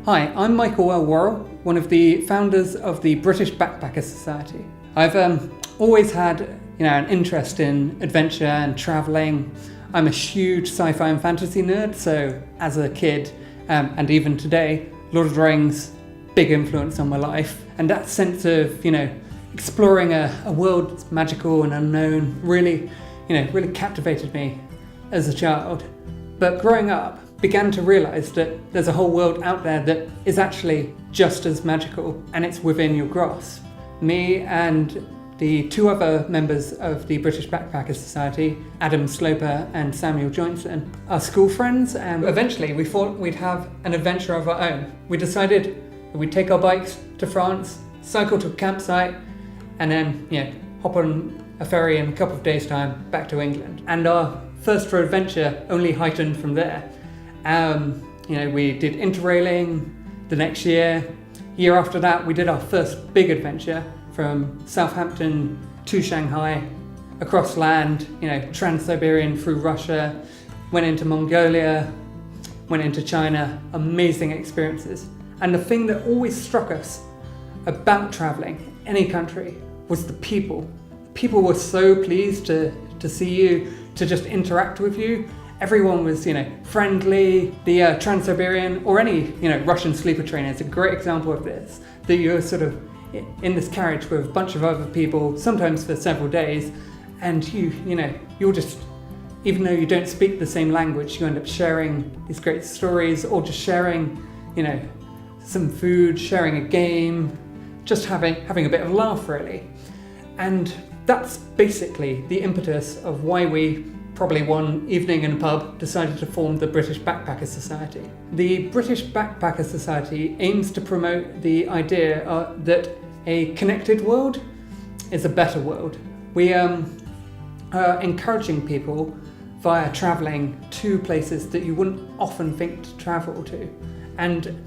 Hi, I'm Michael L Worrall, one of the founders of the British Backpacker Society. I've always had an interest in adventure and travelling. I'm a huge sci-fi and fantasy nerd, so as a kid and even today, Lord of the Rings, big influence on my life. And that sense of exploring a world that's magical and unknown really captivated me as a child. But growing up, began to realise that there's a whole world out there that is actually just as magical, and it's within your grasp. Me and the two other members of the British Backpacker Society, Adam Sloper and Samuel Johnson, are school friends, and eventually we thought we'd have an adventure of our own. We decided that we'd take our bikes to France, cycle to a campsite, and then hop on a ferry in a couple of days' time back to England. And our thirst for adventure only heightened from there. We did interrailing the next year. Year after that, we did our first big adventure from Southampton to Shanghai, across land, Trans-Siberian through Russia, went into Mongolia, went into China. Amazing experiences. And the thing that always struck us about traveling any country was the people. People were so pleased to see you, to just interact with you. Everyone was, friendly. The Trans-Siberian or any, Russian sleeper train is a great example of this. That you're sort of in this carriage with a bunch of other people, sometimes for several days, and you're just, even though you don't speak the same language, you end up sharing these great stories, or just sharing, some food, sharing a game, just having a bit of a laugh, really. And that's basically the impetus of why we, probably one evening in a pub, decided to form the British Backpacker Society. The British Backpacker Society aims to promote the idea that a connected world is a better world. We are encouraging people via travelling to places that you wouldn't often think to travel to, and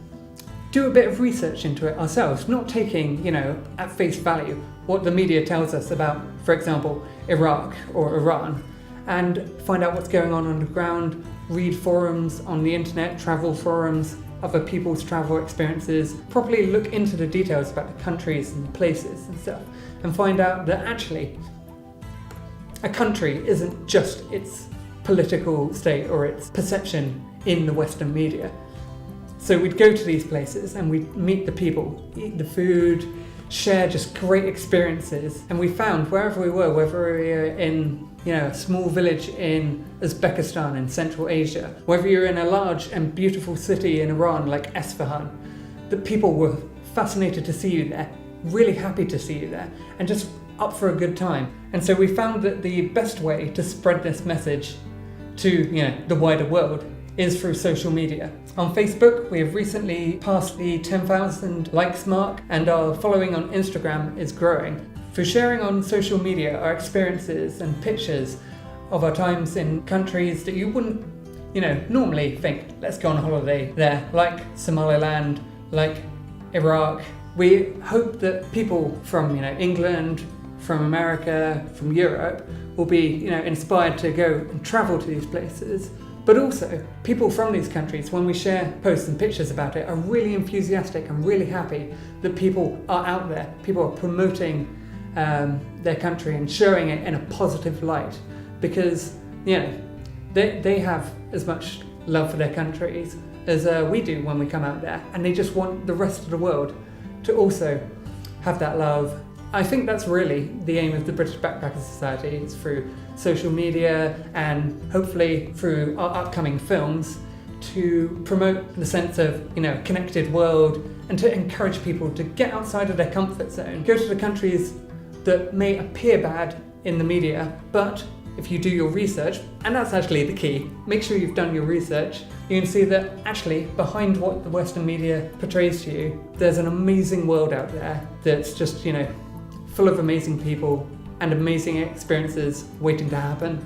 do a bit of research into it ourselves, not taking, at face value what the media tells us about, for example, Iraq or Iran, and find out what's going on the ground, read forums on the internet, travel forums, other people's travel experiences, properly look into the details about the countries and places and stuff, and find out that actually a country isn't just its political state or its perception in the Western media. So we'd go to these places and we'd meet the people, eat the food, share just great experiences. And we found wherever we were, whether we were in a small village in Uzbekistan in Central Asia, whether you're in a large and beautiful city in Iran like Esfahan, that people were fascinated to see you there, really happy to see you there, and just up for a good time. And so we found that the best way to spread this message to the wider world is through social media. On Facebook, we have recently passed the 10,000 likes mark, and our following on Instagram is growing. Through sharing on social media our experiences and pictures of our times in countries that you wouldn't, normally think, let's go on holiday there, like Somaliland, like Iraq. We hope that people from, England, from America, from Europe will be, inspired to go and travel to these places. But also, people from these countries, when we share posts and pictures about it, are really enthusiastic and really happy that people are out there. People are promoting their country and showing it in a positive light, because they have as much love for their countries as we do when we come out there, and they just want the rest of the world to also have that love. I think that's really the aim of the British Backpacker Society, is through social media and hopefully through our upcoming films to promote the sense of, connected world, and to encourage people to get outside of their comfort zone. Go to the countries that may appear bad in the media, but if you do your research, and that's actually the key, make sure you've done your research, you can see that actually behind what the Western media portrays to you, there's an amazing world out there that's just, full of amazing people and amazing experiences waiting to happen.